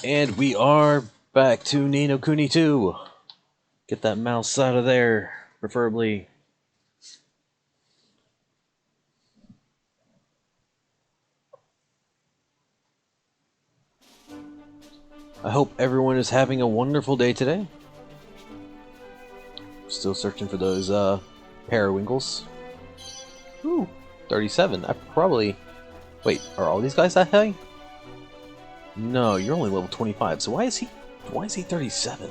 And we are back to No Kuni 2. Get that mouse out of there, preferably. I hope everyone is having a wonderful day today. Still searching for those periwinkles. Ooh, 37. I probably... Wait, are all these guys that high? No, you're only level 25, so why is he 37?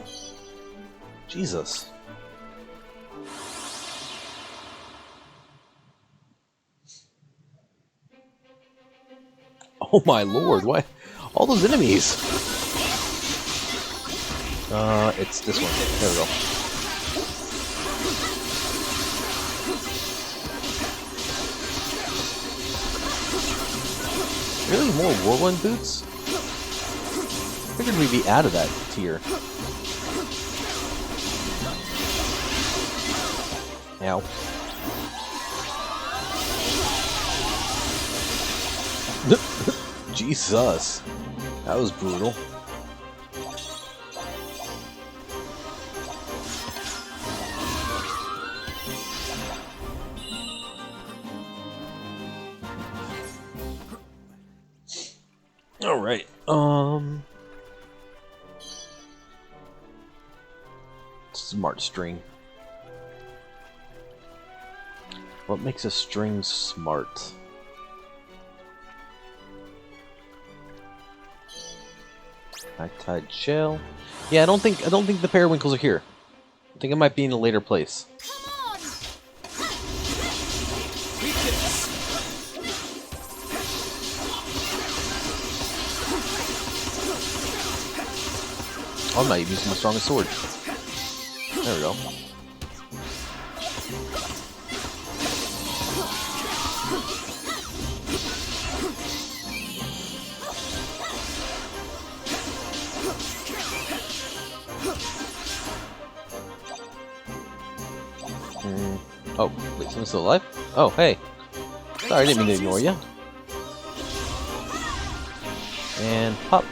Jesus. Oh my lord, why? All those enemies! It's this one. There we go. Really? More whirlwind boots? Figured we'd be out of that tier. Ow. Jesus. That was brutal. Alright, smart string. What makes a string smart? High-tide shell. Yeah, I don't think the periwinkles are here. I think it might be in a later place. Oh, I'm not even using the strongest sword. There we go. Oh, wait, someone's still alive? Oh, hey. Sorry, I didn't mean to ignore you. And pop.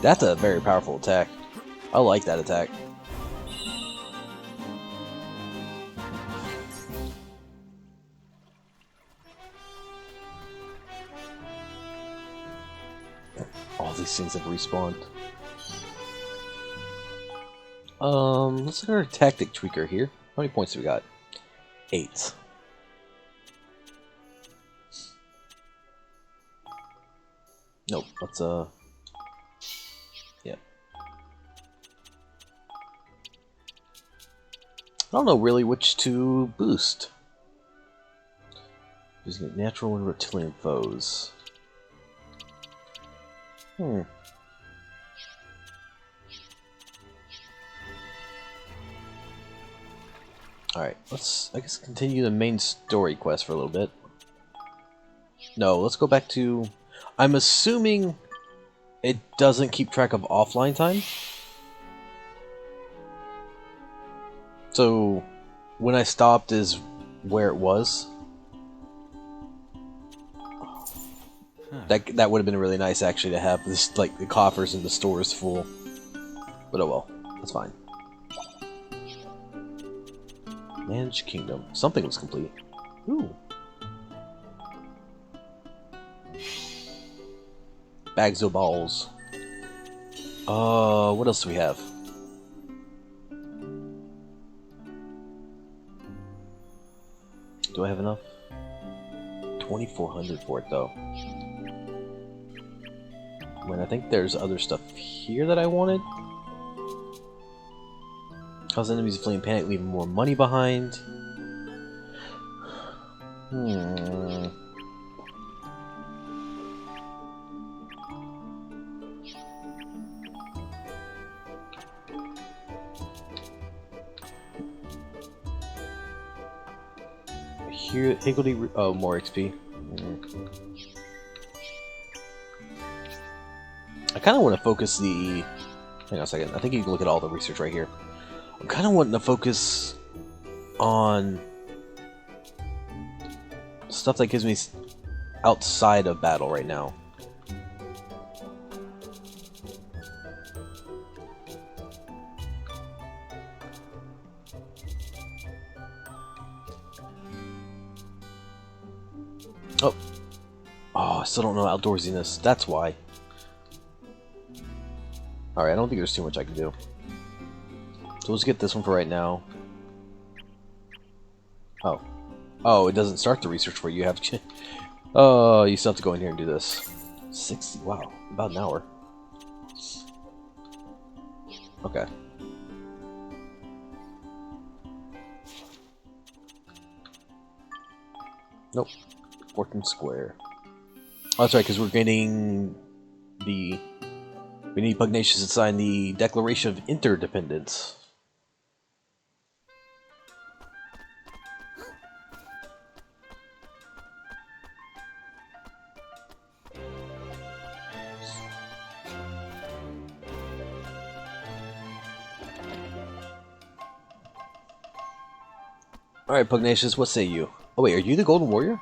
That's a very powerful attack. I like that attack. All these things have respawned. Let's look at our tactic tweaker here. How many points do we got? 8. Nope, let's yeah. I don't know really which to boost. Using natural and reptilian foes. Alright, let's, I guess, continue the main story quest for a little bit. No, let's go back to... I'm assuming it doesn't keep track of offline time. So, when I stopped is where it was. That would have been really nice, actually, to have this, like, the coffers and the stores full. But oh well, that's fine. Managed Kingdom. Something was complete. Ooh. Bags of balls. What else do we have? Do I have enough? 2,400 for it, though. I mean, I think there's other stuff here that I wanted. Cause enemies fleeing panic, leaving more money behind. Here, Higgledy. Oh, more XP. I kind of want to focus the. Hang on a second. I think you can look at all the research right here. I'm kind of wanting to focus on stuff that gives me outside of battle right now. Oh. Oh, I still don't know outdoorsiness. That's why. Alright, I don't think there's too much I can do. So let's get this one for right now. Oh. Oh, it doesn't start the research for you. You have to... Oh, you still have to go in here and do this. 60. Wow. About an hour. Okay. Nope. Fortune Square. Oh, that's right, because we're getting the... We need Pugnacious to sign the Declaration of Interdependence. Alright, Pugnacious, what say you? Oh wait, are you the Golden Warrior?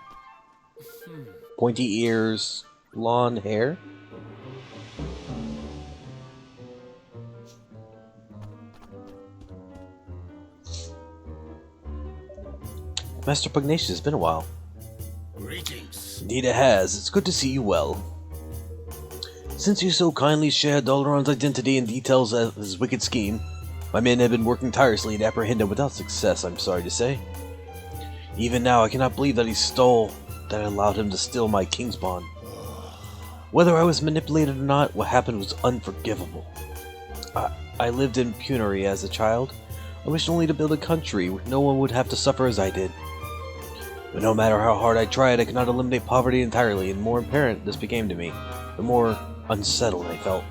Pointy ears, blonde hair? Master Pugnacious, it's been a while. Greetings. Indeed it has. It's good to see you well. Since you so kindly shared Dalaran's identity and details of his wicked scheme, my men have been working tirelessly to apprehend him without success, I'm sorry to say. Even now, I cannot believe that that I allowed him to steal my king's bond. Whether I was manipulated or not, what happened was unforgivable. I lived in penury as a child. I wished only to build a country where no one would have to suffer as I did. But no matter how hard I tried, I could not eliminate poverty entirely, and the more apparent this became to me, the more unsettled I felt.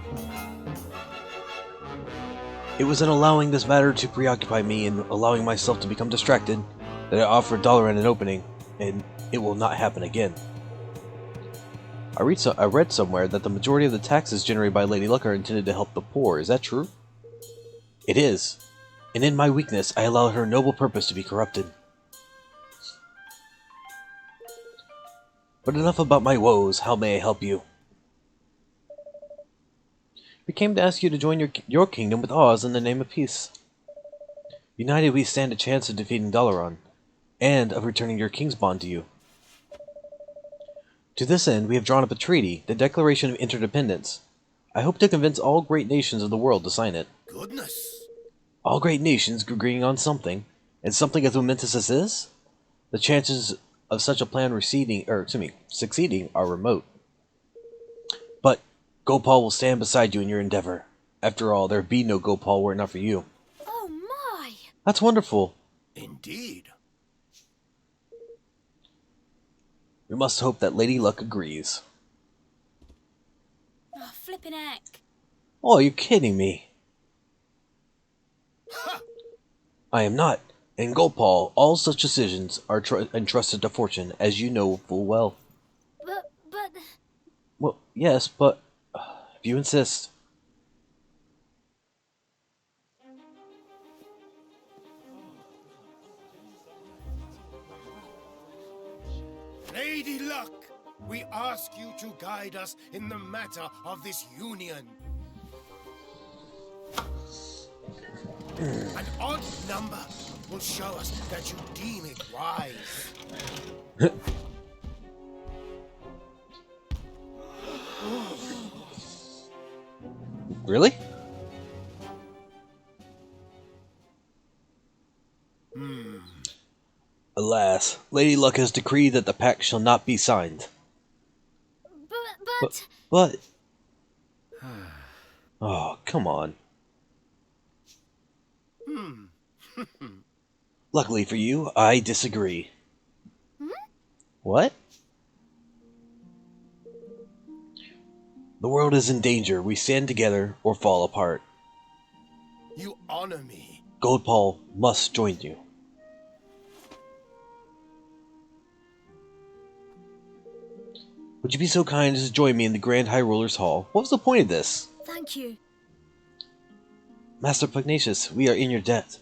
It was in allowing this matter to preoccupy me and allowing myself to become distracted that I offered Dalaran an opening, and it will not happen again. I read somewhere that the majority of the taxes generated by Lady Luck are intended to help the poor. Is that true? It is. And in my weakness, I allowed her noble purpose to be corrupted. But enough about my woes. How may I help you? We came to ask you to join your kingdom with Oz in the name of peace. United, we stand a chance of defeating Dalaran, and of returning your king's bond to you. To this end, we have drawn up a treaty, the Declaration of Interdependence. I hope to convince all great nations of the world to sign it. Goodness. All great nations agreeing on something, and something as momentous as this? The chances of such a plan succeeding are remote. But Gopal will stand beside you in your endeavor. After all, there'd be no Gopal were it not for you. Oh my! That's wonderful. Indeed. We must hope that Lady Luck agrees. Oh, flippin' heck. Oh, you're kidding me. Ha! I am not. In Gopal, all such decisions are entrusted to fortune, as you know full well. But... Well, yes, but if you insist. Lady Luck, we ask you to guide us in the matter of this union. An odd number will show us that you deem it wise. Really? Alas, Lady Luck has decreed that the pact shall not be signed. But... Oh, come on. Luckily for you, I disagree. What? The world is in danger. We stand together or fall apart. You honor me. Goldpaul must join you. Would you be so kind as to join me in the Grand High Ruler's Hall? What was the point of this? Thank you. Master Pugnacious, we are in your debt.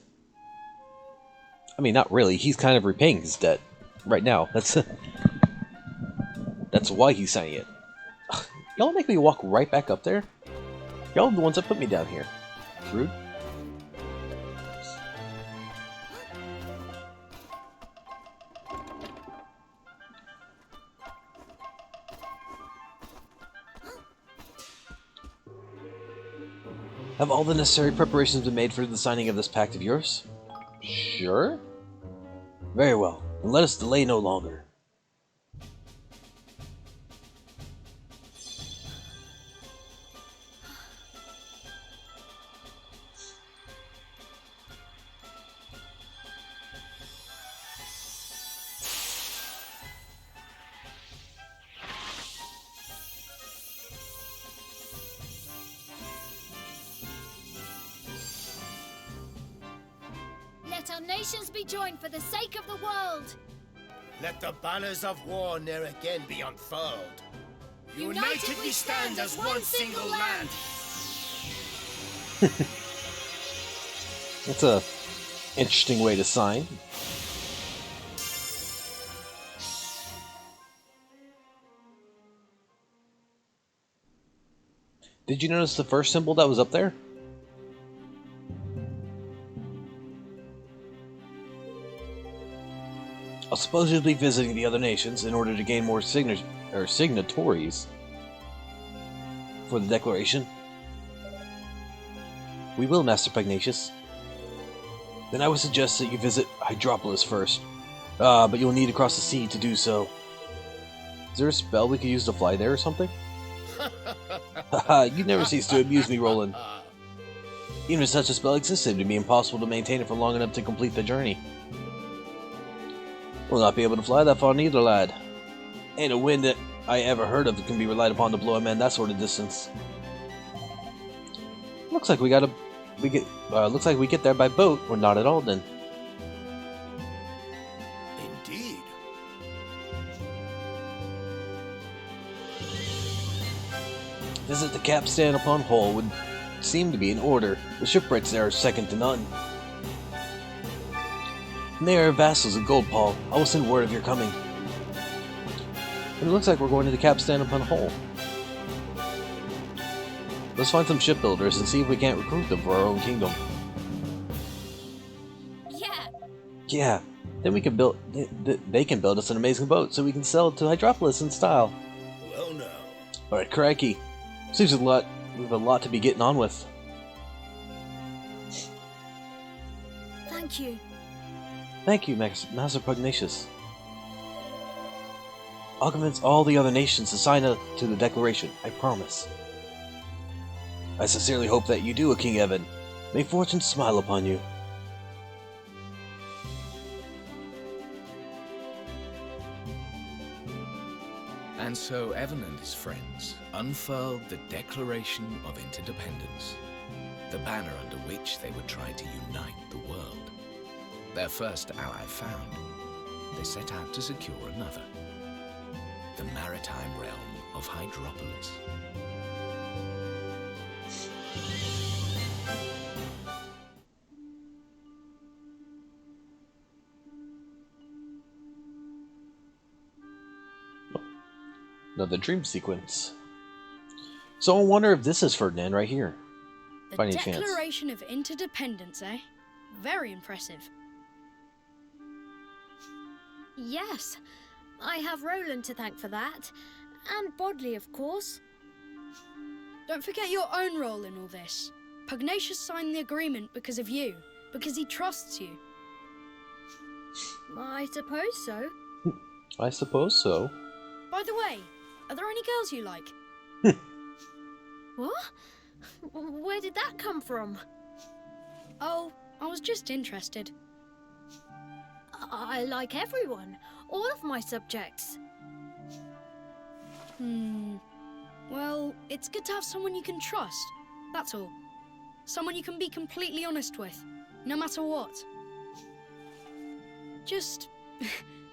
I mean, not really. He's kind of repaying his debt right now. That's why he's signing it. Y'all make me walk right back up there? Y'all are the ones that put me down here. Rude. Have all the necessary preparations been made for the signing of this pact of yours? Sure. Very well. Then let us delay no longer. Let our nations be joined for the sake of the world. Let the banners of war ne'er again be unfurled. United we stand as one single land. That's a interesting way to sign. Did you notice the first symbol that was up there? I'll suppose you'll be visiting the other nations in order to gain more signatories for the declaration. We will, Master Pugnacious. Then I would suggest that you visit Hydropolis first. But you'll need to cross the sea to do so. Is there a spell we could use to fly there or something? Haha, you never cease to amuse me, Roland. Even if such a spell existed, it'd be impossible to maintain it for long enough to complete the journey. We'll not be able to fly that far neither, lad. Ain't a wind that I ever heard of can be relied upon to blow a man that sort of distance. Looks like we get there by boat, or not at all then. Indeed. Visit the capstan upon Hull would seem to be in order. The shipwrights there are second to none. And they are vassals of Goldpaw. I will send word of your coming. And it looks like we're going to the capstan upon Hull. Let's find some shipbuilders and see if we can't recruit them for our own kingdom. Yeah. Yeah, then we can build. They can build us an amazing boat so we can sell it to Hydropolis in style. Well, no. All right, crikey. Seems we have a lot to be getting on with. Thank you. Thank you, Master Pugnacious. I'll convince all the other nations to sign up to the declaration, I promise. I sincerely hope that you do, King Evan. May fortune smile upon you. And so Evan and his friends unfurled the Declaration of Interdependence, the banner under which they would try to unite the world. Their first ally found, they set out to secure another, the maritime realm of Hydropolis. Another dream sequence. So I wonder if this is Ferdinand right here. The By any chance. Declaration of Interdependence, eh? Very impressive. Yes. I have Roland to thank for that. And Bodley, of course. Don't forget your own role in all this. Pugnacious signed the agreement because of you, because he trusts you. I suppose so. I suppose so. By the way, are there any girls you like? What? Where did that come from? Oh, I was just interested. I like everyone. All of my subjects. Well, it's good to have someone you can trust. That's all. Someone you can be completely honest with, no matter what. Just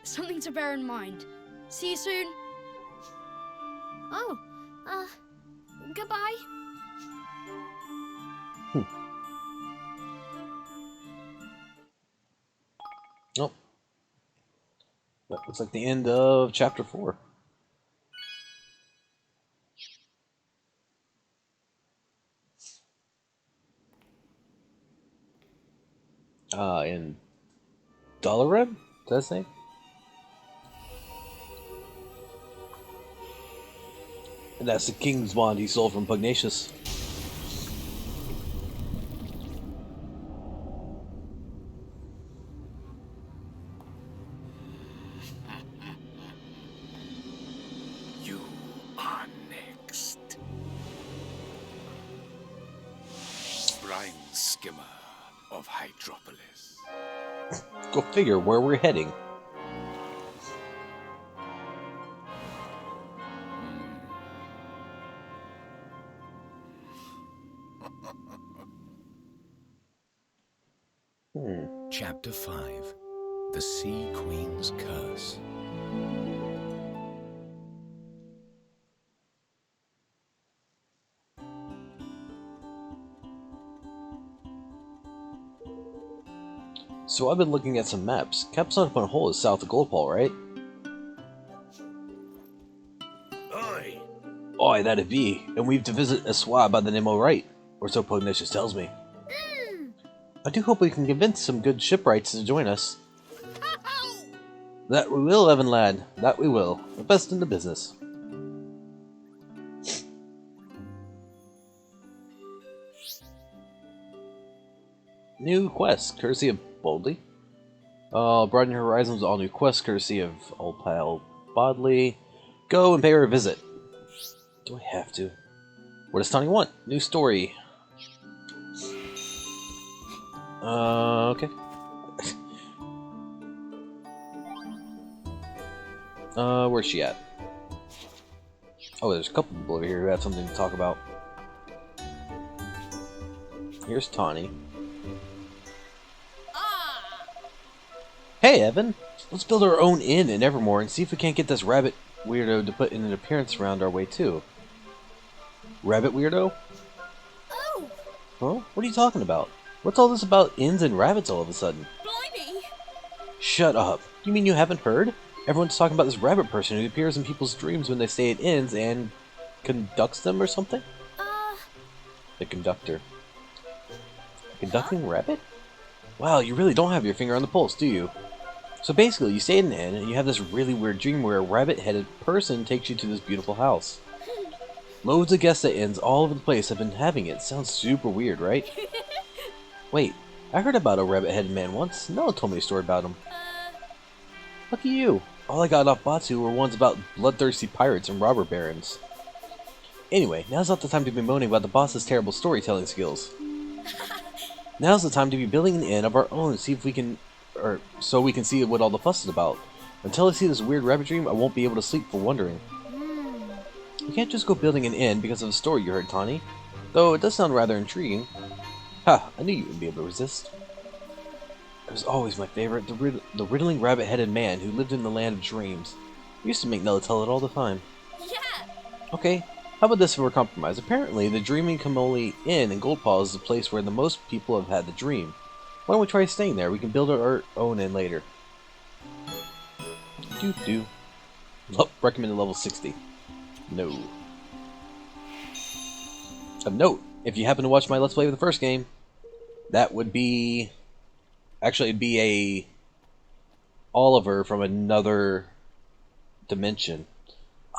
something to bear in mind. See you soon. Oh, goodbye. Oh. That looks like the end of chapter 4. In Dalaran? Does that say? And that's the king's bond he stole from Pugnacious. fine skimmer of Hydropolis. Go figure where we're heading. Chapter 5. The Sea Queen's Curse. So I've been looking at some maps. Capstone upon Hole is south of Goldpaw, right? Oi! Oi, that'd be. And we've to visit a swab by the name of Wright, or so Pugnatius tells me. I do hope we can convince some good shipwrights to join us. That we will, Evan lad. That we will. The best in the business. New quest, courtesy of Boldly. Broaden your horizons, all new quests, courtesy of Old Pal Bodley. Go and pay her a visit. Do I have to? What does Tawny want? New story. Okay. Where's she at? Oh, there's a couple people over here who have something to talk about. Here's Tawny. Hey, Evan! Let's build our own inn in Evermore and see if we can't get this rabbit weirdo to put in an appearance around our way, too. Rabbit weirdo? Oh, Huh? What are you talking about? What's all this about inns and rabbits all of a sudden? blimey! Shut up. You mean you haven't heard? Everyone's talking about this rabbit person who appears in people's dreams when they stay at inns and conducts them or something? The conductor. Conducting rabbit? Wow, you really don't have your finger on the pulse, do you? So basically, you stay in an inn and you have this really weird dream where a rabbit-headed person takes you to this beautiful house. Loads of guests at inns all over the place have been having it. Sounds super weird, right? Wait, I heard about a rabbit-headed man once. Nella told me a story about him. Lucky you. All I got off Batu were ones about bloodthirsty pirates and robber barons. Anyway, now's not the time to be moaning about the boss's terrible storytelling skills. Now's the time to be building an inn of our own, see if we can, so we can see what all the fuss is about. Until I see this weird rabbit dream, I won't be able to sleep for wondering. You can't just go building an inn because of a story you heard, Tawny. Though it does sound rather intriguing. Ha! I knew you wouldn't be able to resist. It was always my favorite, the riddling rabbit-headed man who lived in the land of dreams. I used to make Nella tell it all the time. Yeah! Okay, how about this for a compromise? Apparently, the Dreaming Kamoli Inn in Goldpaw is the place where the most people have had the dream. Why don't we try staying there? We can build our own inn later. Doo-doo. Oh, recommended level 60. No. Of note, if you happen to watch my Let's Play of the first game, that would be... Actually, it'd be a... Oliver from another dimension.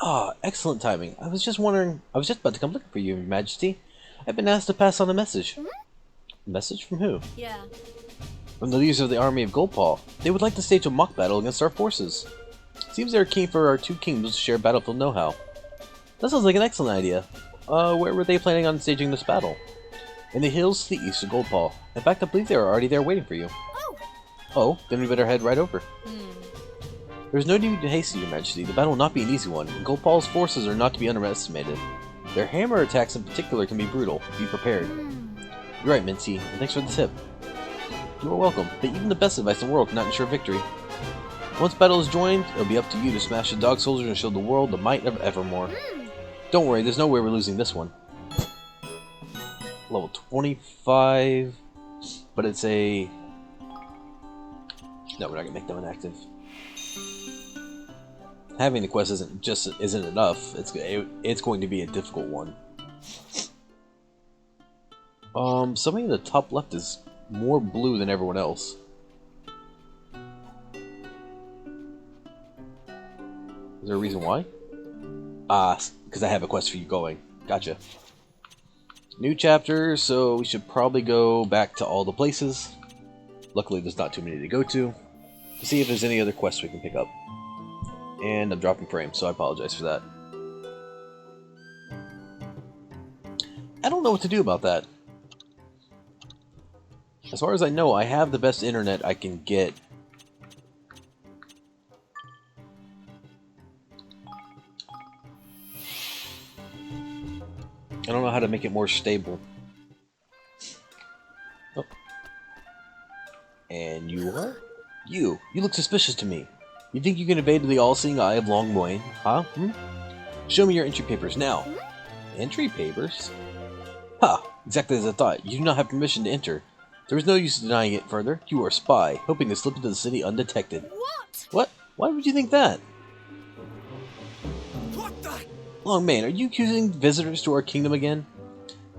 Ah, excellent timing. I was just about to come looking for you, Your Majesty. I've been asked to pass on a message. A message from who? Yeah. From the leaders of the army of Goldpaw. They would like to stage a mock battle against our forces. Seems they're keen for our two kingdoms to share battlefield know-how. That sounds like an excellent idea. Where were they planning on staging this battle? In the hills to the east of Goldpaw. In fact, I believe they are already there waiting for you. Oh! Oh, then we better head right over. There's no need to hasten, Your Majesty. The battle will not be an easy one, and Goldpaw's forces are not to be underestimated. Their hammer attacks in particular can be brutal. Be prepared. You're right, Mincy, and thanks for the tip. You are welcome, but even the best advice in the world cannot ensure victory. Once battle is joined, it'll be up to you to smash the dog soldiers and show the world the might of Evermore. Don't worry, there's no way we're losing this one. Level 25, but it's a... No, we're not gonna make them inactive. Having the quest isn't enough. It's going to be a difficult one. Somebody in the top left is more blue than everyone else. Is there a reason why? Because I have a quest for you going. Gotcha. New chapter, so we should probably go back to all the places. Luckily, there's not too many to go to see if there's any other quests we can pick up. And I'm dropping frames, so I apologize for that. I don't know what to do about that. As far as I know, I have the best internet I can get. I don't know how to make it more stable. Oh. And you are? You look suspicious to me. You think you can evade the all-seeing eye of Long Moyne, huh? Show me your entry papers now. Entry papers? Ha! Exactly as I thought. You do not have permission to enter. There is no use in denying it further. You are a spy, hoping to slip into the city undetected. What? What? Why would you think that? What the? Longmane, are you accusing visitors to our kingdom again?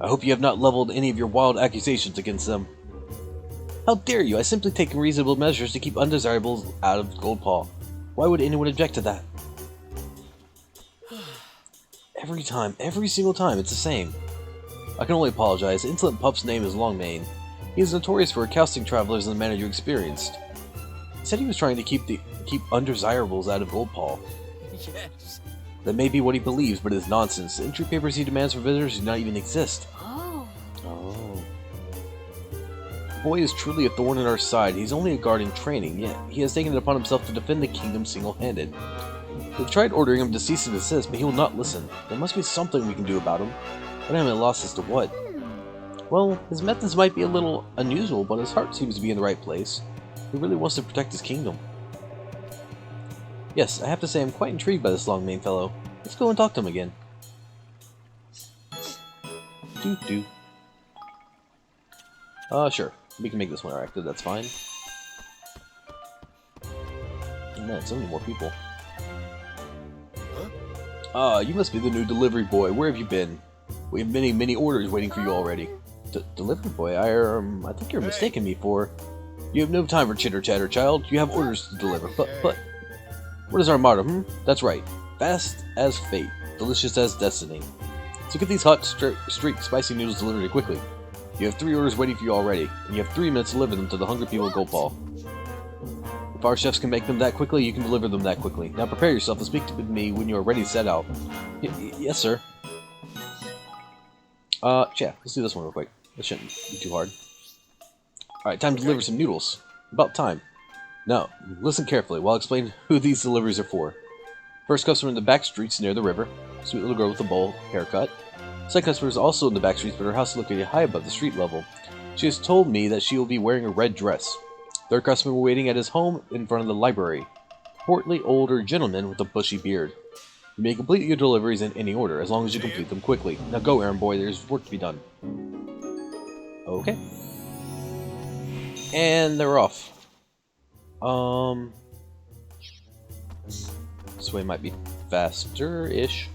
I hope you have not leveled any of your wild accusations against them. How dare you? I simply take reasonable measures to keep undesirables out of Goldpaw. Why would anyone object to that? Every single time, it's the same. I can only apologize. The insolent pup's name is Longmane. He is notorious for accosting travelers in the manner you experienced. He said he was trying to keep undesirables out of Goldpaw. Yes. That may be what he believes, but it is nonsense. The entry papers he demands for visitors do not even exist. Oh. Oh. The boy is truly a thorn in our side. He's only a guard in training, yet he has taken it upon himself to defend the kingdom single-handed. We've tried ordering him to cease and desist, but he will not listen. There must be something we can do about him, but I'm at a loss as to what. Well, his methods might be a little unusual, but his heart seems to be in the right place. He really wants to protect his kingdom. Yes, I have to say I'm quite intrigued by this Longmane fellow. Let's go and talk to him again. Doo-doo. Sure. We can make this one interactive, that's fine. Oh man, so many more people. Ah, you must be the new delivery boy. Where have you been? We have many orders waiting for you already. Delivery boy? I think you're mistaken me for... You have no time for chitter-chatter, child. You have orders to deliver. But... What is our motto, That's right. Fast as fate. Delicious as destiny. So get these hot, streaked, spicy noodles delivered quickly. You have 3 orders waiting for you already, and you have 3 minutes to deliver them to the hungry people of Goldpaw. If our chefs can make them that quickly, you can deliver them that quickly. Now prepare yourself to speak to me when you are ready to set out. Yes, sir. Yeah, let's do this one real quick. That shouldn't be too hard. Alright, time to deliver some noodles. About time. Now, listen carefully while I explain who these deliveries are for. First customer in the back streets near the river. Sweet little girl with a bowl haircut. Second customer is also in the back streets, but her house is located high above the street level. She has told me that she will be wearing a red dress. Third customer waiting at his home in front of the library. Portly older gentleman with a bushy beard. You may complete your deliveries in any order, as long as you complete them quickly. Now go, errand boy, there's work to be done. Okay. And they're off. This way might be faster-ish.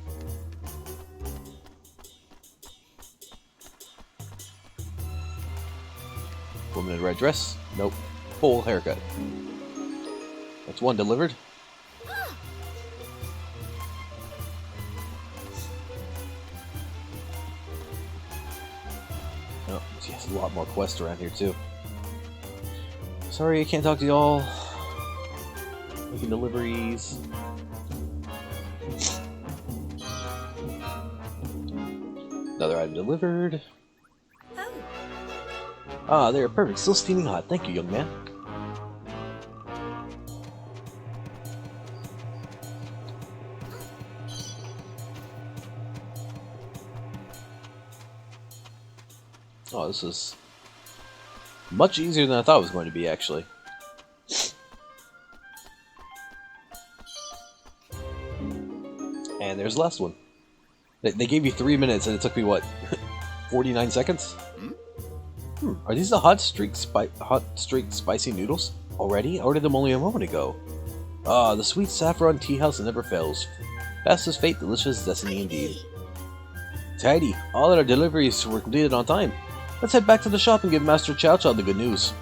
Woman in a red dress? Nope. Full haircut. That's one delivered. Oh, she has a lot more quests around here too. Sorry, I can't talk to y'all. Making deliveries. Another item delivered. Ah, they're perfect. Still steaming hot. Thank you, young man. Oh, this is much easier than I thought it was going to be, actually. And there's the last one. They gave you 3 minutes and it took me, what, 49 seconds? Are these the hot streak spicy noodles? Already? I ordered them only a moment ago. Ah, the sweet saffron tea house never fails. Fast as fate, delicious destiny indeed. Tidy. All our deliveries were completed on time. Let's head back to the shop and give Master Chow Chow the good news.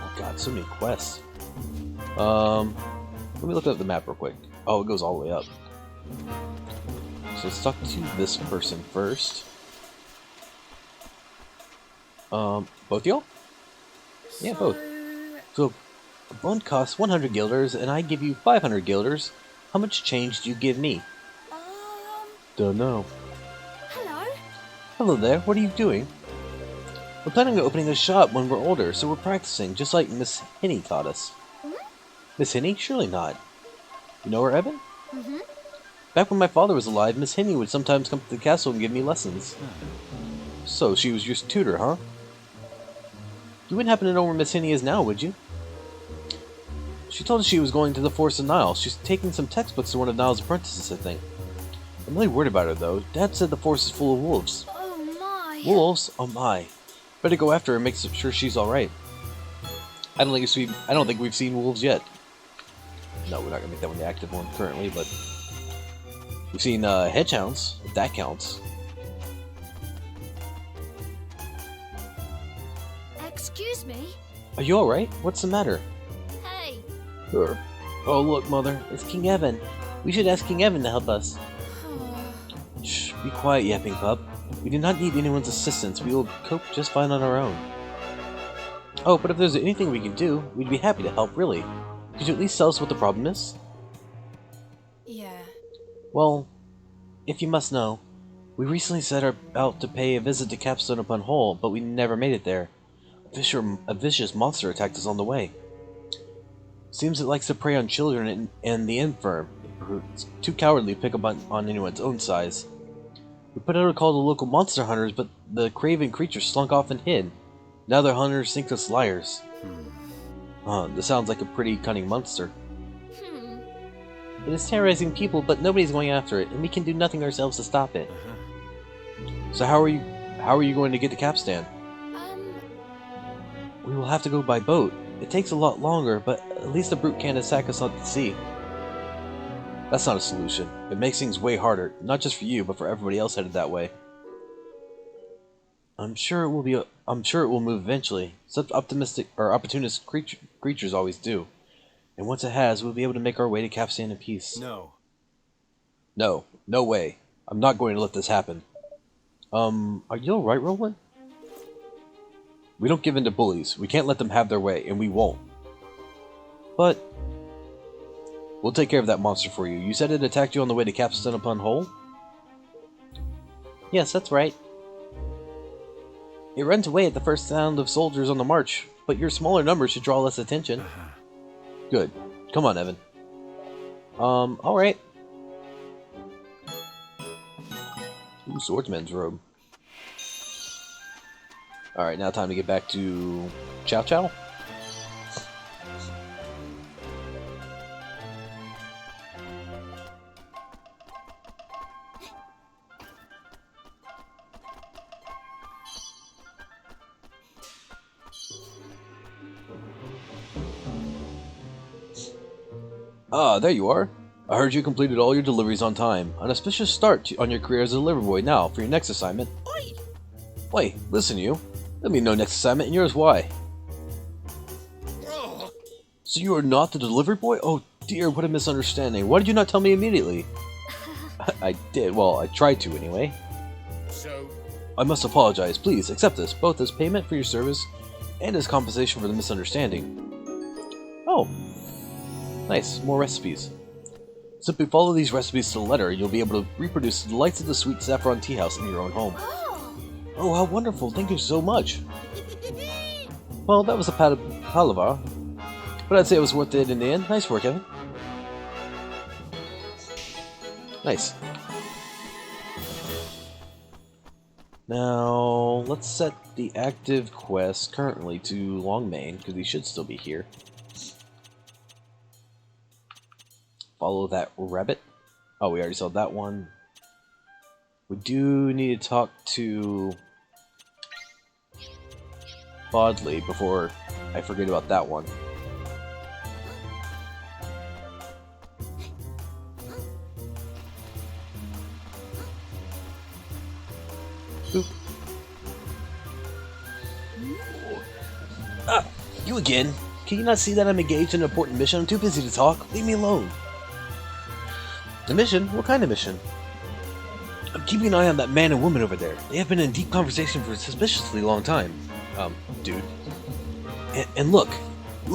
Oh god, so many quests. Let me look at the map real quick. Oh, it goes all the way up. So let's talk to this person first. Both y'all? Yeah, both. So, a blunt costs 100 guilders, and I give you 500 guilders. How much change do you give me? Don't know. Hello? Hello there, what are you doing? We're planning on opening a shop when we're older, so we're practicing, just like Miss Hinny taught us. Miss Hinny? Surely not. You know her, Evan? Mm-hmm. Back when my father was alive, Miss Hinny would sometimes come to the castle and give me lessons. So, she was your tutor, huh? You wouldn't happen to know where Miss Hinny is now, would you? She told us she was going to the Forest of Nile. She's taking some textbooks to one of Nile's apprentices, I think. I'm really worried about her, though. Dad said the forest is full of wolves. Oh my. Wolves? Oh my. Better go after her and make sure she's alright. I don't think we've seen wolves yet. No, we're not gonna make that one the active one currently, but we've seen hedgehounds, if that counts. Excuse me? Are you alright? What's the matter? Hey. Sure. Oh look, Mother, it's King Evan. We should ask King Evan to help us. Shh, be quiet, yapping pup. We do not need anyone's assistance. We will cope just fine on our own. Oh, but if there's anything we can do, we'd be happy to help, really. Could you at least tell us what the problem is? Yeah. Well, if you must know, we recently set out to pay a visit to Capstone upon Hole, but we never made it there. A vicious monster attacked us on the way. Seems it likes to prey on children and the infirm. It's too cowardly to pick up on anyone's own size. We put out a call to local monster hunters, but the craven creature slunk off and hid. Now their hunters think us liars. This sounds like a pretty cunning monster. It is terrorizing people, but nobody's going after it, and we can do nothing ourselves to stop it. So how are you going to get to Capstan? We will have to go by boat. It takes a lot longer, but at least the brute can't attack us at the sea. That's not a solution. It makes things way harder, not just for you, but for everybody else headed that way. I'm sure it will move eventually. Such opportunist creatures always do. And once it has, we'll be able to make our way to Capstan in peace. No. No way. I'm not going to let this happen. Are you alright, Roland? We don't give in to bullies. We can't let them have their way, and we won't. But we'll take care of that monster for you. You said it attacked you on the way to Capstan upon Hole? Yes, that's right. It runs away at the first sound of soldiers on the march, but your smaller numbers should draw less attention. Good. Come on, Evan. Alright. Ooh, swordsman's robe. Alright, now time to get back to Chow Chow. Ah, there you are. I heard you completed all your deliveries on time. An auspicious start on your career as a delivery boy. Now, for your next assignment. Oi! Wait, listen you. There'll be no next assignment, and yours why? So you are not the delivery boy? Oh dear, what a misunderstanding. Why did you not tell me immediately? I did. Well, I tried to anyway. So, I must apologize. Please, accept this, both as payment for your service and as compensation for the misunderstanding. Oh. Nice, more recipes. Simply follow these recipes to the letter, and you'll be able to reproduce the delights of the sweet saffron tea house in your own home. Oh, how wonderful. Thank you so much. Well, that was a palaver, but I'd say it was worth it in the end. Nice work, Evan. Nice. Now, let's set the active quest currently to Longmane, because he should still be here. Follow that rabbit. Oh, we already saw that one. We do need to talk to Bodley before I forget about that one. Boop. Ah, you again? Can you not see that I'm engaged in an important mission? I'm too busy to talk. Leave me alone. A mission? What kind of mission? I'm keeping an eye on that man and woman over there. They have been in deep conversation for a suspiciously long time. Dude. And look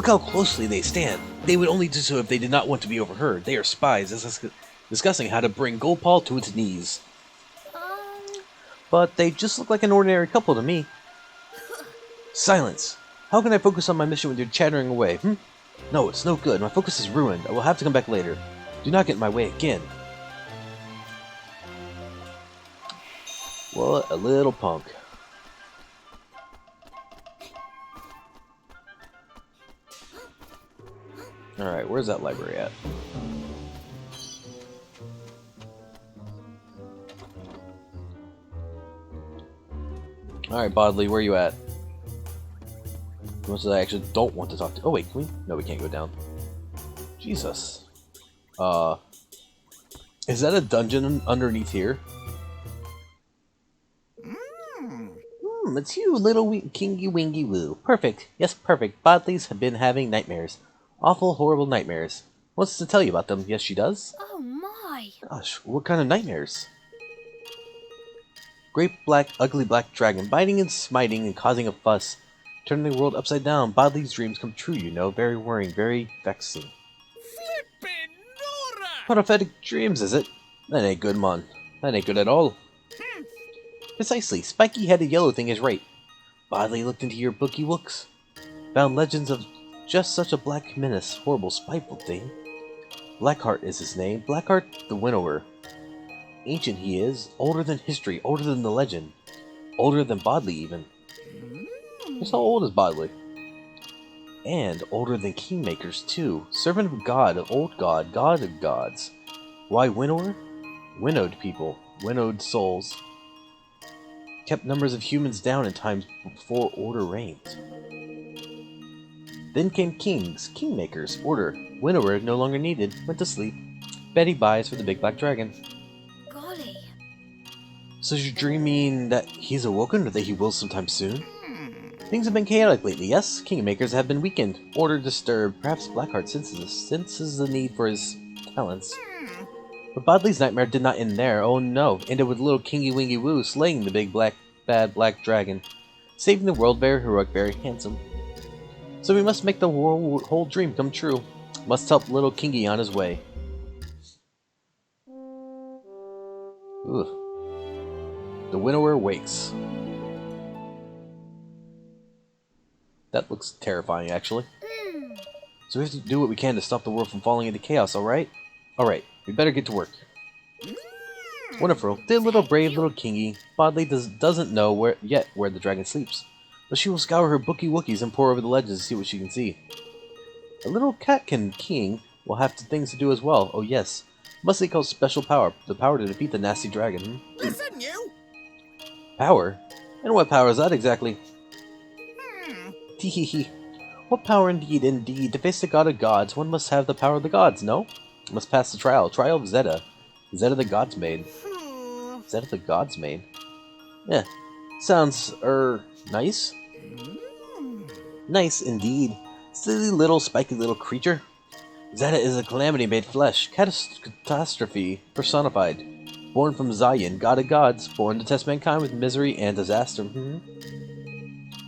how closely they stand. They would only do so if they did not want to be overheard. They are spies discussing how to bring Gopal to its knees. But they just look like an ordinary couple to me. Silence! How can I focus on my mission when you're chattering away, No, it's no good. My focus is ruined. I will have to come back later. Do not get in my way again. What a little punk. Alright, where's that library at? Alright, Bodley, where are you at? Most of I actually don't want to talk to. Oh wait, can we? No, we can't go down. Jesus. Is that a dungeon underneath here? It's you, little kingy wingy woo. Perfect. Yes, perfect. Bodley's have been having nightmares. Awful, horrible nightmares. Wants to tell you about them. Yes, she does. Oh my! Gosh, what kind of nightmares? Great black, ugly black dragon, biting and smiting and causing a fuss. Turning the world upside down. Bodley's dreams come true, you know. Very worrying, very vexing. Flippin' Nora! Prophetic dreams, is it? That ain't good, mon. That ain't good at all. Precisely. Spiky-headed yellow thing is right. Bodley looked into your booky books. Found legends of just such a black menace, horrible, spiteful thing. Blackheart is his name. Blackheart the Winnower. Ancient he is, older than history, older than the legend. Older than Bodley, even. Just how old is Bodley? And older than kingmakers, too. Servant of God, old God, God of gods. Why Winnower? Winnowed people, winnowed souls. Kept numbers of humans down in times before order reigned. Then came kings, kingmakers, order. Winnower no longer needed, went to sleep. Betty buys for the big black dragon. Golly. So does your dream mean that he's awoken or that he will sometime soon? Things have been chaotic lately, yes? Kingmakers have been weakened, order disturbed. Perhaps Blackheart senses the need for his talents. But Bodley's nightmare did not end there. Oh no, ended with little Kingy Wingy Woo slaying the big bad black dragon, saving the world, very heroic, very handsome. So we must make the whole dream come true. Must help little Kingy on his way. Ugh. The Winnower wakes. That looks terrifying, actually. So we have to do what we can to stop the world from falling into chaos, alright? Alright, we better get to work. Wonderful. Dear little brave little Kingy. Bodley doesn't know where the dragon sleeps. But she will scour her bookie wookies and pore over the ledges to see what she can see. A little catkin king will have things to do as well. Oh yes. Must take out special power. The power to defeat the nasty dragon. Listen, you! Power? And what power is that exactly? Teehee. What power indeed, indeed. To face the god of gods, one must have the power of the gods, no? Must pass the trial. Trial of Zeta. Zeta the God's Maid. Zeta the God's Maid? Yeah. Sounds, nice? Nice, indeed. Silly little, spiky little creature. Zeta is a calamity made flesh. Catastrophe personified. Born from Zion, god of gods. Born to test mankind with misery and disaster.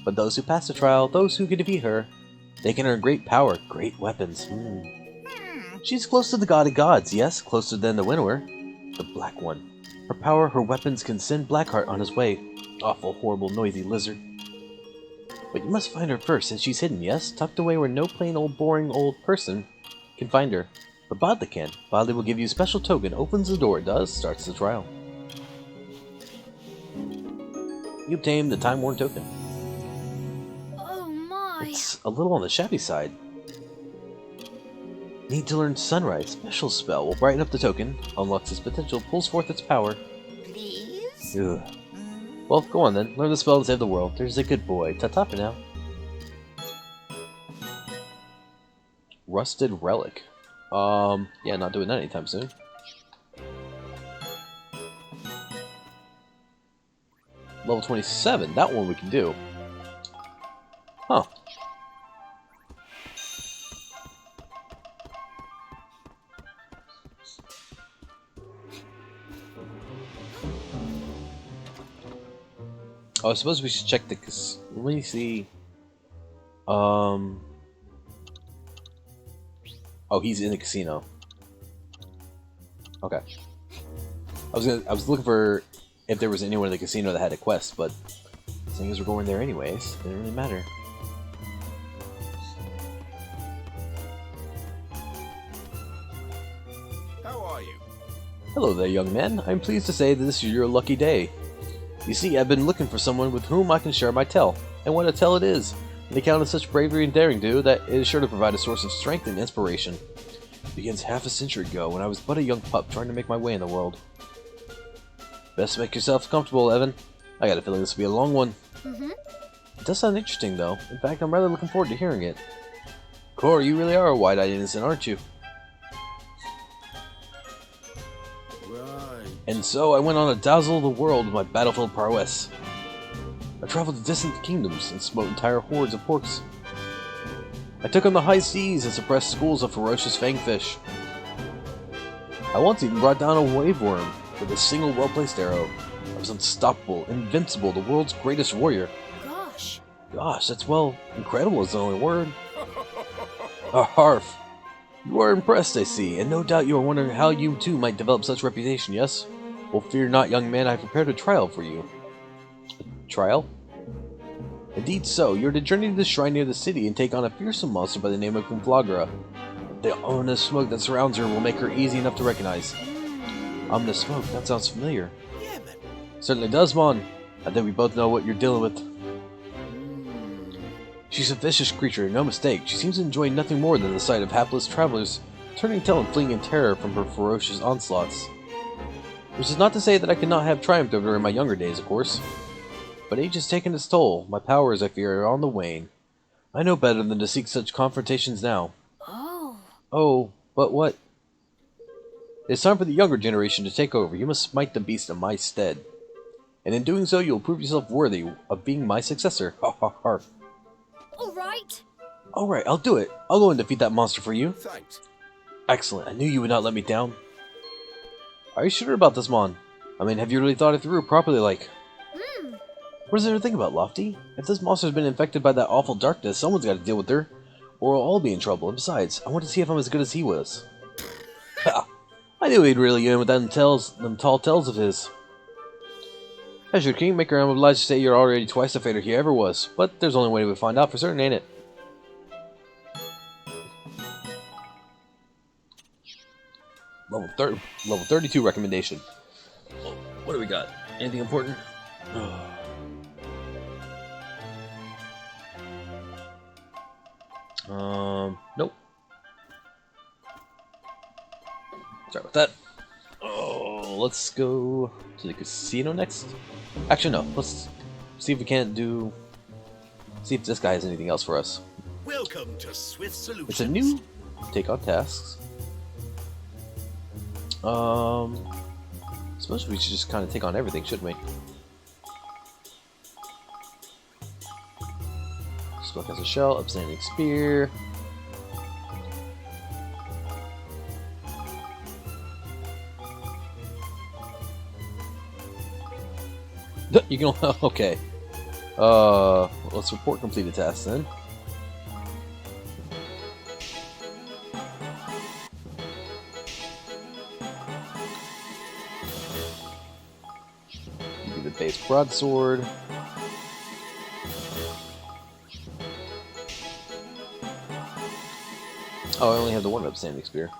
But those who pass the trial, those who can defeat her, they can earn great power, great weapons. She's close to the god of gods, yes, closer than the Winnower. The Black One. Her power, her weapons can send Blackheart on his way. Awful, horrible, noisy lizard. But you must find her first, since she's hidden, yes? Tucked away where no plain old boring old person can find her. But Bodley can. Bodley will give you a special token, opens the door, it does, starts the trial. You obtain the time-worn token. Oh my! It's a little on the shabby side. Need to learn Sunrise. Special spell will brighten up the token, unlocks its potential, pulls forth its power. Please? Ugh. Well, go on then. Learn the spell to save the world. There's a good boy. Ta-ta for now. Rusted Relic. Yeah, not doing that anytime soon. Level 27. That one we can do. Huh. Oh, I suppose we should check the... Let me see... Oh, he's in the casino. Okay. I was looking for if there was anyone in the casino that had a quest, but Seeing as we're going there anyways, it didn't really matter. How are you? Hello there, young man. I'm pleased to say that this is your lucky day. You see, I've been looking for someone with whom I can share my tale, and what a tale it is. An account of such bravery and daring do that it is sure to provide a source of strength and inspiration. It begins half a century ago when I was but a young pup trying to make my way in the world. Best make yourself comfortable, Evan. I got a feeling this will be a long one. It does sound interesting, though. In fact, I'm rather looking forward to hearing it. Cor, you really are a wide-eyed innocent, aren't you? Right. And so I went on a dazzle of the world with my battlefield prowess. I traveled to distant kingdoms and smote entire hordes of porks. I took on the high seas and suppressed schools of ferocious fangfish. I once even brought down a wave worm with a single well-placed arrow. I was unstoppable, invincible, the world's greatest warrior. Gosh. Gosh, that's, well, incredible is the only word. Harf. You are impressed, I see, and no doubt you are wondering how you too might develop such reputation, yes? Well, fear not, young man, I have prepared a trial for you. Trial? Indeed so. You're to journey to the shrine near the city and take on a fearsome monster by the name of Conflagra. The ominous smoke that surrounds her will make her easy enough to recognize. Ominous smoke? That sounds familiar. Yeah, man. Certainly does, Mon. I think we both know what you're dealing with. She's a vicious creature, no mistake. She seems to enjoy nothing more than the sight of hapless travelers turning tail and fleeing in terror from her ferocious onslaughts. Which is not to say that I could not have triumphed over her in my younger days, of course. But age has taken its toll. My powers, I fear, are on the wane. I know better than to seek such confrontations now. Oh. Oh, but what? It's time for the younger generation to take over. You must smite the beast in my stead. And in doing so, you'll prove yourself worthy of being my successor. Ha ha ha. Alright. Alright, I'll do it. I'll go and defeat that monster for you. Thanks. Excellent. I knew you would not let me down. Are you sure about this, Mon? I mean, have you really thought it through properly, like... What is there to think about, Lofty? If this monster's been infected by that awful darkness, someone's got to deal with her. Or we'll all be in trouble. And besides, I want to see if I'm as good as he was. Ha! I knew he'd really get in with them tall tales of his. As your kingmaker, I'm obliged to say you're already twice the fighter he ever was. But there's only one way to find out for certain, ain't it? Level 32 recommendation. Oh, what do we got? Anything important? Nope. Sorry about that. Oh, let's go to the casino next. Actually, no. Let's see if we can't do. See if this guy has anything else for us. Welcome to Swift Solutions. It's a new take on tasks. Suppose we should just kind of take on everything, shouldn't we? Smoke has a shell, upstanding spear. You can okay. Let's report completed tasks then. Do the base broadsword. Oh, I only have the one upstanding spear.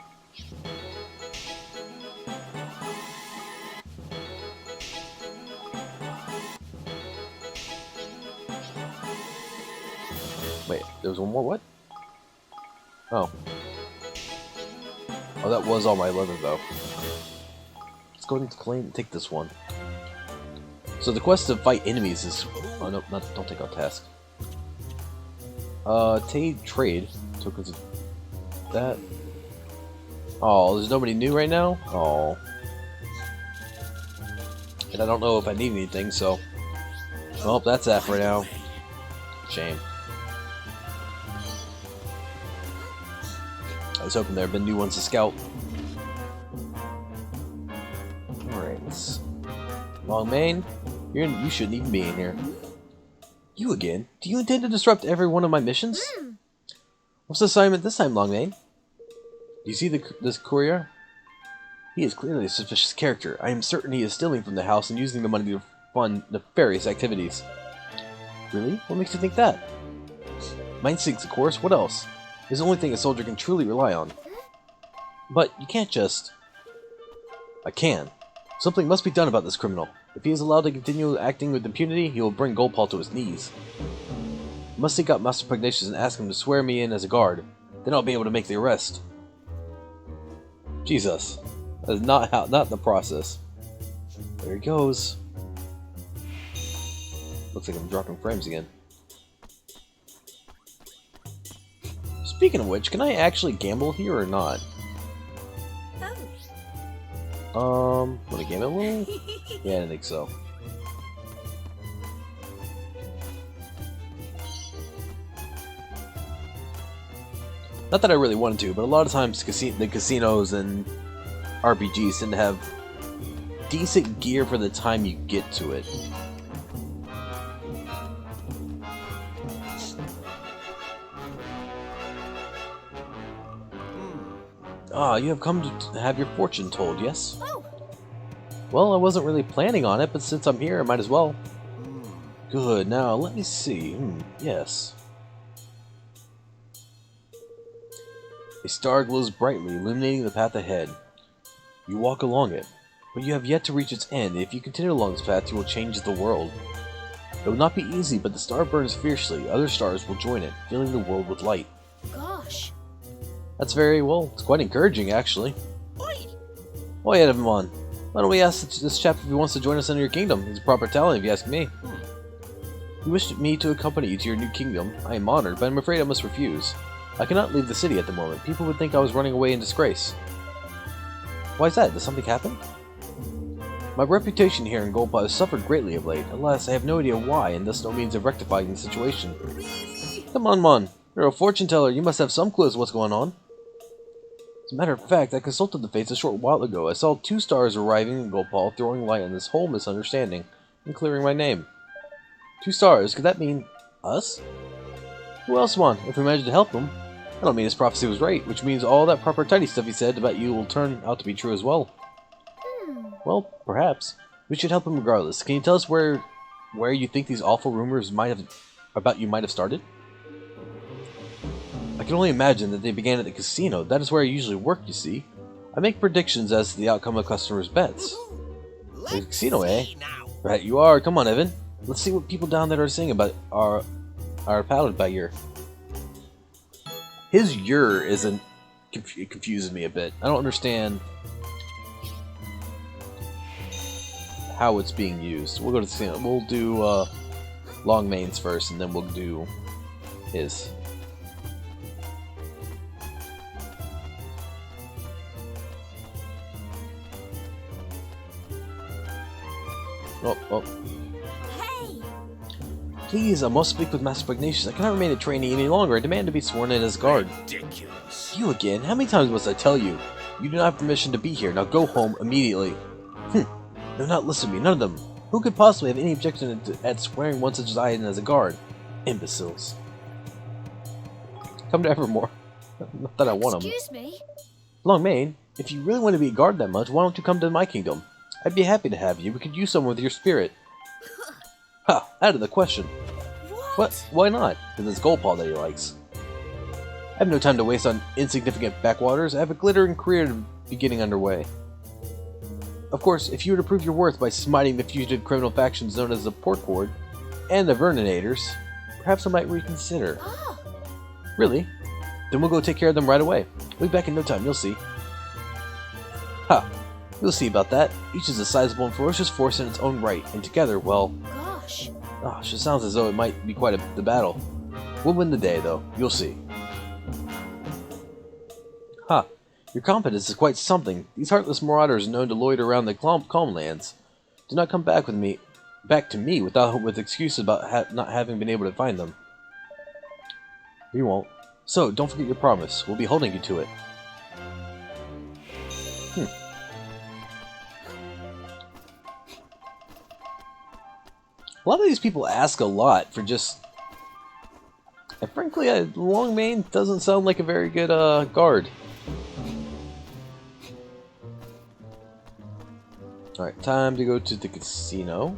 Wait, there was one more, what? Oh. Oh, that was all my leather, though. Let's go ahead and take this one. So the quest to fight enemies is... Oh, no, don't take out task. Trade. Tokens of that. Oh, there's nobody new right now? Oh. And I don't know if I need anything, so... Well, that's that for now. Shame. I was hoping there had been new ones to scout. Alright, Longmane, you shouldn't even be in here. You again? Do you intend to disrupt every one of my missions? What's the assignment this time, Longmane? Do you see this courier? He is clearly a suspicious character. I am certain he is stealing from the house and using the money to fund nefarious activities. Really? What makes you think that? My instincts, of course. What else? It's the only thing a soldier can truly rely on. But you can't just... I can. Something must be done about this criminal. If he is allowed to continue acting with impunity, he will bring Goldpaw to his knees. I must seek out Master Pugnacious and ask him to swear me in as a guard. Then I'll be able to make the arrest. Jesus. That is not the process. There he goes. Looks like I'm dropping frames again. Speaking of which, can I actually gamble here or not? Wanna game it a little? Yeah, I didn't think so. Not that I really wanted to, but a lot of times the casinos and RPGs tend to have decent gear for the time you get to it. Ah, you have come to have your fortune told, yes? Oh. Well, I wasn't really planning on it, but since I'm here, I might as well. Good, now let me see. Yes. A star glows brightly, illuminating the path ahead. You walk along it, but you have yet to reach its end. If you continue along this path, you will change the world. It will not be easy, but the star burns fiercely. Other stars will join it, filling the world with light. Gosh. That's it's quite encouraging, actually. Oi. Oi, Edamon. Why don't we ask this chap if he wants to join us in your kingdom? He's a proper talent, if you ask me. You wished me to accompany you to your new kingdom. I am honored, but I'm afraid I must refuse. I cannot leave the city at the moment. People would think I was running away in disgrace. Why is that? Did something happen? My reputation here in Goldpaw has suffered greatly of late. Alas, I have no idea why, and thus no means of rectifying the situation. Come on, Mon. You're a fortune teller. You must have some clue as to what's going on. As a matter of fact, I consulted the fates a short while ago. I saw 2 stars arriving in Goldpaw, throwing light on this whole misunderstanding, and clearing my name. 2 stars? Could that mean us? Who else, Mon? If we manage to help them, I don't mean his prophecy was right, which means all that proper tidy stuff he said about you will turn out to be true as well. Well, perhaps. We should help him regardless. Can you tell us where you think these awful rumors about you might have started? I can only imagine that they began at the casino. That is where I usually work, you see. I make predictions as to the outcome of customers' bets. The casino, eh? Right, you are. Come on, Evan. Let's see what people down there are saying about our paladin by year. His "yer" isn't confuses me a bit. I don't understand how it's being used. We'll go to the casino. We'll do Longmane's first, and then we'll do his. Oh. Hey. Please, I must speak with Master Pugnacious. I cannot remain a trainee any longer. I demand to be sworn in as guard. Ridiculous. You again? How many times must I tell you? You do not have permission to be here. Now go home immediately. They're not listening to me. None of them. Who could possibly have any objection at swearing one such as I in as a guard? Imbeciles. Come to Evermore. Not that I want them. Excuse me? Longmane, if you really want to be a guard that much, why don't you come to my kingdom? I'd be happy to have you. We could use someone with your spirit. Ha! Out of the question. What? Why not? Because it's Goldpaw that he likes. I have no time to waste on insignificant backwaters. I have a glittering career beginning underway. Of course, if you were to prove your worth by smiting the fugitive criminal factions known as the Portcord and the Vernonators, perhaps I might reconsider. Oh. Really? Then we'll go take care of them right away. We'll be back in no time, you'll see. Ha! We'll see about that. Each is a sizable and ferocious force in its own right, and together, well... Gosh. Gosh, it sounds as though it might be quite the battle. We'll win the day, though. You'll see. Ha! Your confidence is quite something. These heartless marauders are known to loiter around the calm lands. Do not come back to me with excuses about not having been able to find them. We won't. So, don't forget your promise. We'll be holding you to it. A lot of these people ask a lot for just... And frankly, Longmane doesn't sound like a very good guard. Alright, time to go to the casino.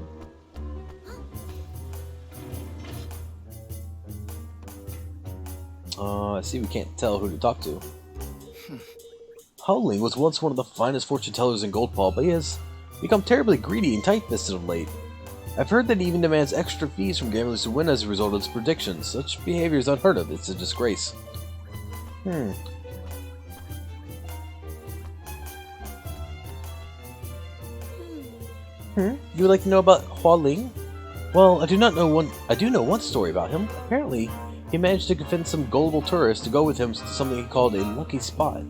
I see we can't tell who to talk to. Howling was once one of the finest fortune tellers in Goldpaw, but he has become terribly greedy and tight-fisted of late. I've heard that he even demands extra fees from gamblers who win as a result of his predictions. Such behavior is unheard of. It's a disgrace. You would like to know about Hua-Ling? Well, I do know one story about him. Apparently, he managed to convince some gullible tourists to go with him to something he called a lucky spot,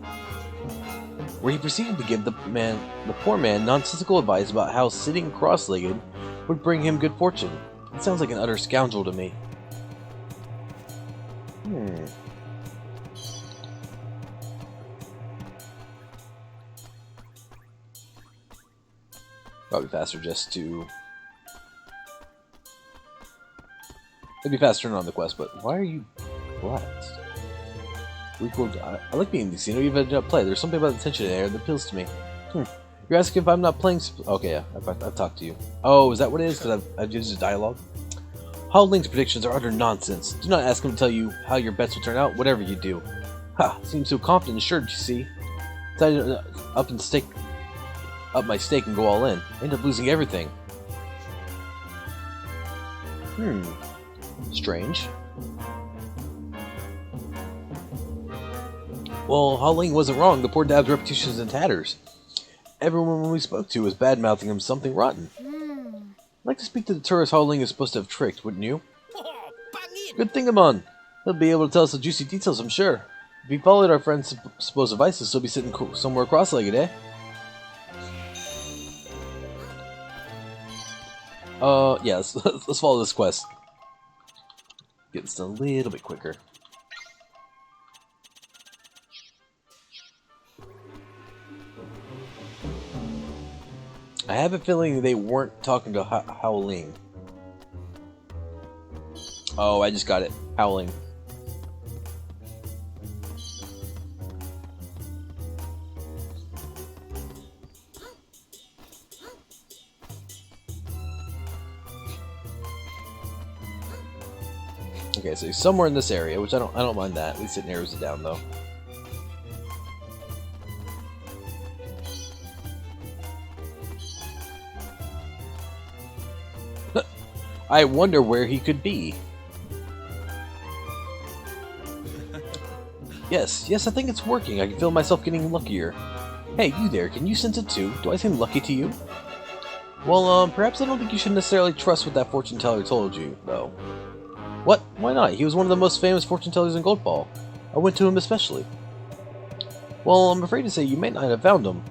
where he proceeded to give the poor man nonsensical advice about how sitting cross-legged would bring him good fortune. It sounds like an utter scoundrel to me. Probably faster just to... It'd be faster on the quest, but why are you relaxed? I like being in the scene. You've ended up play. There's something about the tension in the air that appeals to me. You're asking if I'm not playing... Okay, yeah, I've talked to you. Oh, is that what it is? Because I've used a dialogue? Howling's predictions are utter nonsense. Do not ask him to tell you how your bets will turn out, whatever you do. Ha! Seems so confident and assured, you see. Decided to up my stake and go all in. I end up losing everything. Strange. Well, Howling wasn't wrong. The poor Dab's reputation is in tatters. Everyone we spoke to was bad-mouthing him something rotten. I'd like to speak to the tourist Howling is supposed to have tricked, wouldn't you? Good thing I'm on. He'll be able to tell us the juicy details, I'm sure. If he followed our friend's supposed advices, he'll be sitting somewhere cross-legged, eh? Yeah, let's follow this quest. Get this done a little bit quicker. I have a feeling they weren't talking to Howling. Oh, I just got it. Howling. Okay, so he's somewhere in this area, which I don't mind that. At least it narrows it down, though. I wonder where he could be. Yes, I think it's working. I can feel myself getting luckier. Hey, you there, can you sense it too? Do I seem lucky to you? Well, perhaps I don't think you should necessarily trust what that fortune teller told you, though. What? Why not? He was one of the most famous fortune tellers in Goldpaw. I went to him especially. Well, I'm afraid to say you may not have found him.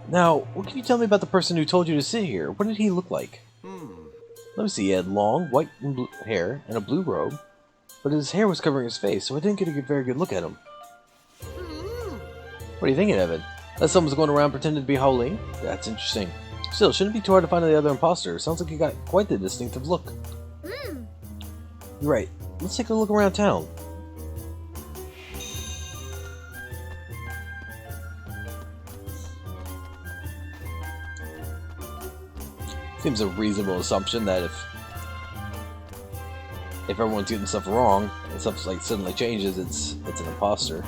Now, what can you tell me about the person who told you to sit here? What did he look like? Let me see, he had long, white and blue hair and a blue robe, but his hair was covering his face, so I didn't get a very good look at him. What are you thinking, Evan? That someone's going around pretending to be Howling? That's interesting. Still, shouldn't be too hard to find the other imposter. Sounds like he got quite the distinctive look. You're right. Let's take a look around town. Seems a reasonable assumption that if everyone's getting stuff wrong and stuff like suddenly changes, it's an imposter.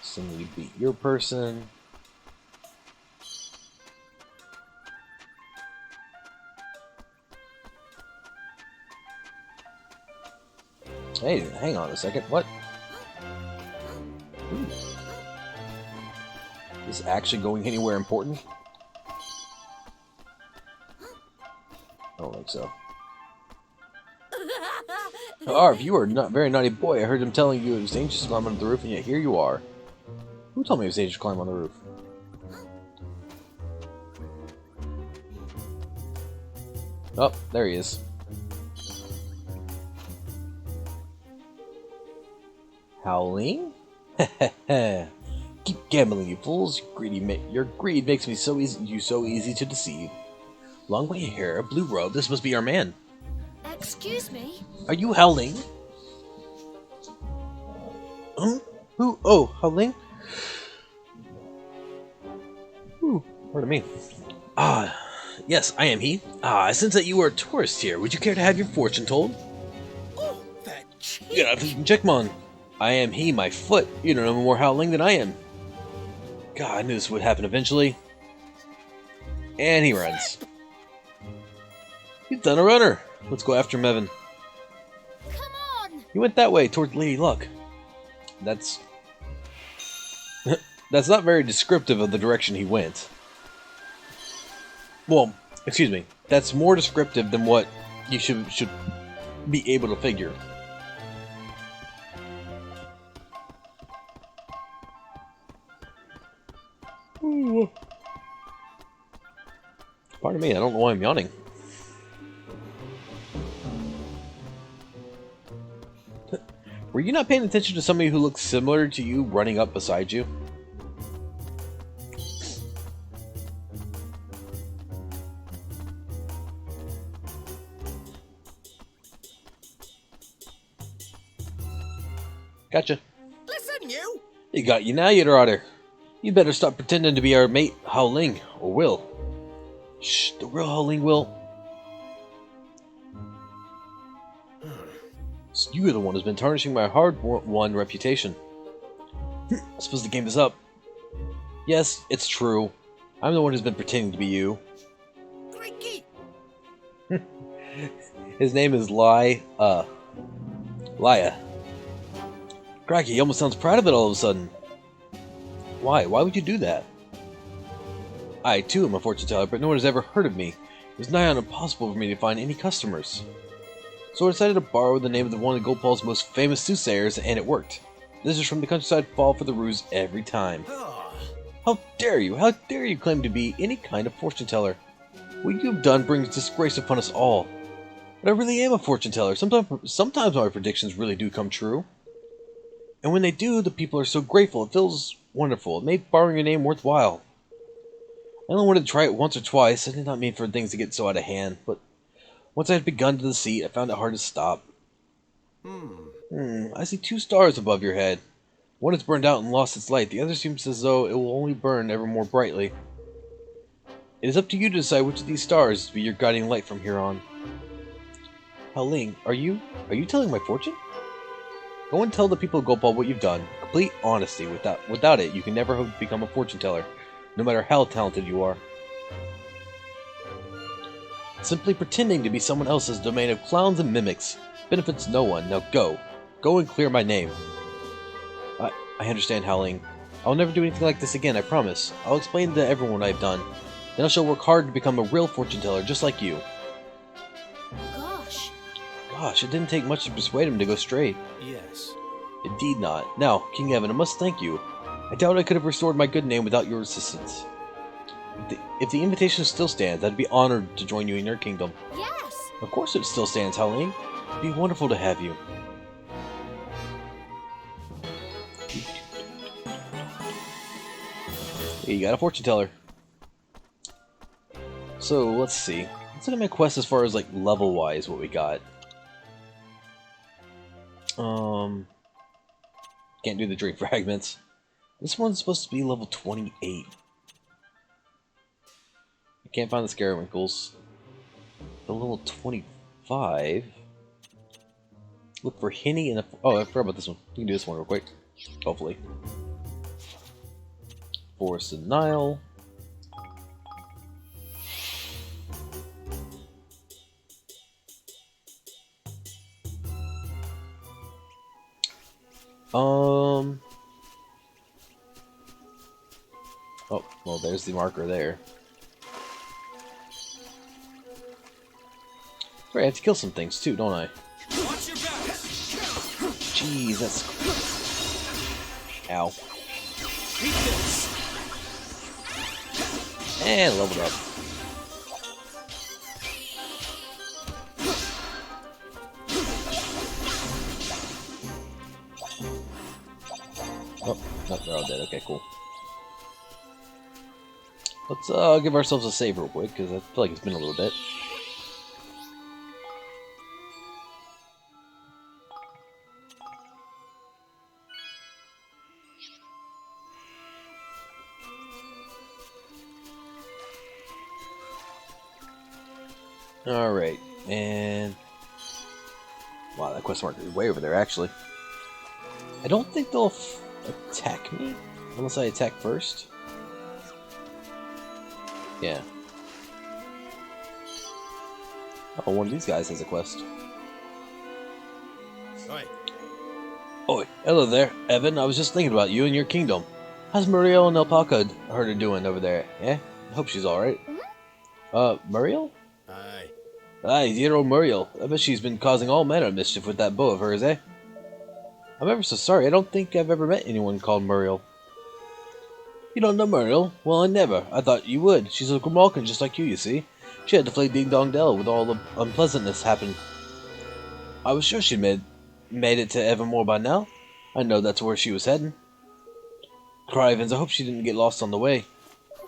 Somebody beat your person. Hey, hang on a second. What? Is action going anywhere important? I don't think so. Arv, you are not very naughty boy. I heard him telling you it was dangerous to climb on the roof, and yet here you are. Who told me it was dangerous to climb on the roof? Oh, there he is. Howling? Keep gambling, you fools. Your greed makes me so easy to deceive. Long white hair, blue robe. This must be our man. Excuse me? Are you Howling? Who? Oh, Howling? Ooh, pardon me. Ah, yes, I am he. Ah, I sense that you are a tourist here. Would you care to have your fortune told? Oh, that cheek! Get out of Checkmon. I am he, my foot. You don't know more howling than I am. God, I knew this would happen eventually. And he runs. He's done a runner. Let's go after Mevin. Come on! He went that way, towards Lady Luck. That's... that's not very descriptive of the direction he went. Well, excuse me. That's more descriptive than what you should be able to figure. Ooh. Pardon me, I don't know why I'm yawning. Were you not paying attention to somebody who looks similar to you running up beside you? Gotcha. Listen, you! You got you now, Yidder. You better stop pretending to be our mate, Hao Ling, or Will. Shh, the real Hao Ling will. You're the one who's been tarnishing my hard-won reputation. I suppose the game is up. Yes, it's true. I'm the one who's been pretending to be you. Crikey! His name is Laya. Crikey, he almost sounds proud of it all of a sudden. Why? Why would you do that? I, too, am a fortune teller, but no one has ever heard of me. It was nigh on impossible for me to find any customers. So I decided to borrow the name of one of Gopal's most famous soothsayers, and it worked. Visitors from the countryside fall for the ruse every time. Ah, How dare you? How dare you claim to be any kind of fortune teller? What you've done brings disgrace upon us all. But I really am a fortune teller. Sometimes my predictions really do come true. And when they do, the people are so grateful. It feels wonderful. It made borrowing your name worthwhile. I only wanted to try it once or twice. I did not mean for things to get so out of hand, but once I had begun to deceit, I found it hard to stop. I see 2 stars above your head. One has burned out and lost its light. The other seems as though it will only burn ever more brightly. It is up to you to decide which of these stars is to be your guiding light from here on. Hao Ling, are you telling my fortune? Go and tell the people of Gopal what you've done. Complete honesty. Without it, you can never hope to become a fortune teller, no matter how talented you are. Simply pretending to be someone else's domain of clowns and mimics benefits no one. Now go. Go and clear my name. I understand, Hao Ling. I'll never do anything like this again, I promise. I'll explain to everyone what I've done. Then I shall work hard to become a real fortune teller just like you. Gosh, it didn't take much to persuade him to go straight. yes. Indeed not. Now, King Evan, I must thank you. I doubt I could have restored my good name without your assistance. If the invitation still stands, I'd be honored to join you in your kingdom. Yes! Of course it still stands, Hao Ling. It'd be wonderful to have you. Hey, you got a fortune teller. So, let's see. Let's look at my quest as far as, like, level-wise, what we got. Can't do the drink fragments. This one's supposed to be level 28. I can't find the Scarewinkles. The level 25. Look for Henny and oh, I forgot about this one. You can do this one real quick. Hopefully. Forest and Nile. Oh, well, there's the marker there. Right, I have to kill some things too, don't I? Watch your back! Jeez, that's... Ow. Eat this! And leveled up. Oh, no, they're all dead. Okay, cool. Let's give ourselves a save real quick, because I feel like it's been a little bit. Alright, and... Wow, that quest marker is way over there, actually. I don't think they'll attack me, unless I attack first. Yeah. Oh, one of these guys has a quest. Oi. Oh, hello there, Evan. I was just thinking about you and your kingdom. How's Muriel and Alpaca her doing over there? Eh? I hope she's alright. Muriel? Aye. Aye, dear old Muriel. I bet she's been causing all manner of mischief with that bow of hers, eh? I'm ever so sorry. I don't think I've ever met anyone called Muriel. You don't know Muriel? Well, I never. I thought you would. She's a Grimalkin just like you see. She had to play Ding Dong Dell with all the unpleasantness happen. I was sure she'd made it to Evermore by now. I know that's where she was heading. Crivens, I hope she didn't get lost on the way.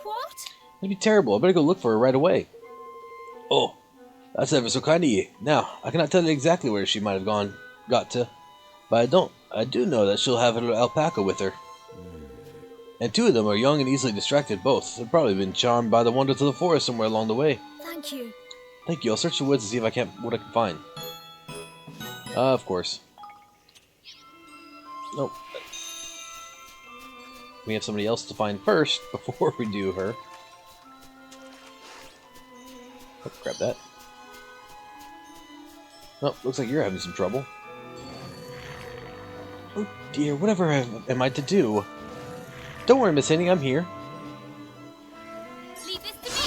What? That'd be terrible. I better go look for her right away. Oh, that's ever so kind of you. Now, I cannot tell you exactly where she might have got to, but I do know that she'll have her alpaca with her. And two of them are young and easily distracted both. They've probably been charmed by the wonders of the forest somewhere along the way. Thank you. Thank you. I'll search the woods to see if what I can find. Of course. Nope. We have somebody else to find first before we do her. Oh, grab that. Oh, looks like you're having some trouble. Oh dear, whatever am I to do? Don't worry, Miss Henning, I'm here. Leave this to me.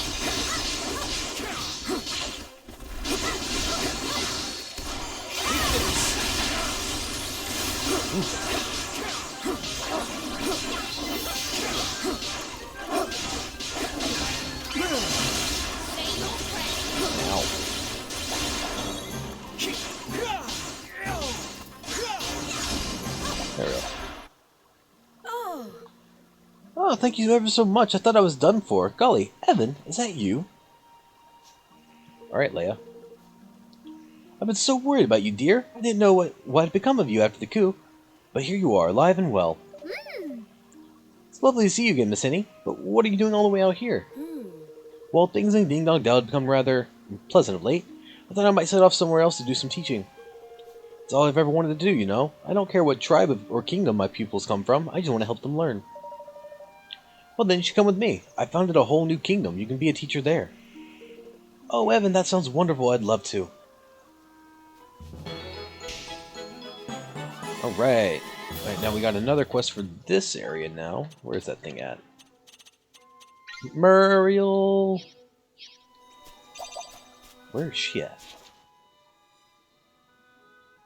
Ow. There we go. Oh, thank you ever so much. I thought I was done for. Golly, Evan, is that you? Alright, Leia. I've been so worried about you, dear. I didn't know what had become of you after the coup. But here you are, alive and well. It's lovely to see you again, Miss Henny. But what are you doing all the way out here? Well, things in Ding Dong Dell had become rather pleasant of late. I thought I might set off somewhere else to do some teaching. It's all I've ever wanted to do, you know. I don't care what tribe or kingdom my pupils come from. I just want to help them learn. Well, then you should come with me. I founded a whole new kingdom. You can be a teacher there. Oh, Evan, that sounds wonderful. I'd love to. Alright. Alright, now we got another quest for this area now. Where's that thing at? Muriel! Where is she at?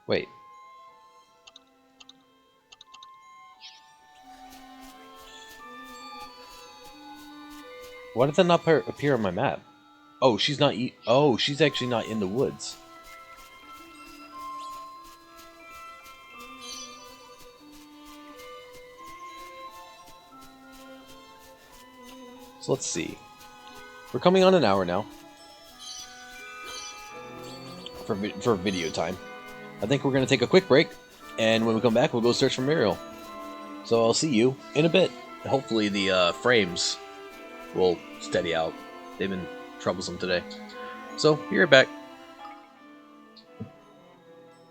Wait. Why did that not appear on my map? Oh, she's not. Oh, she's actually not in the woods. So let's see. We're coming on an hour now for video time. I think we're gonna take a quick break, and when we come back, we'll go search for Muriel. So I'll see you in a bit. Hopefully the frames will steady out. They've been troublesome today. So, be right back.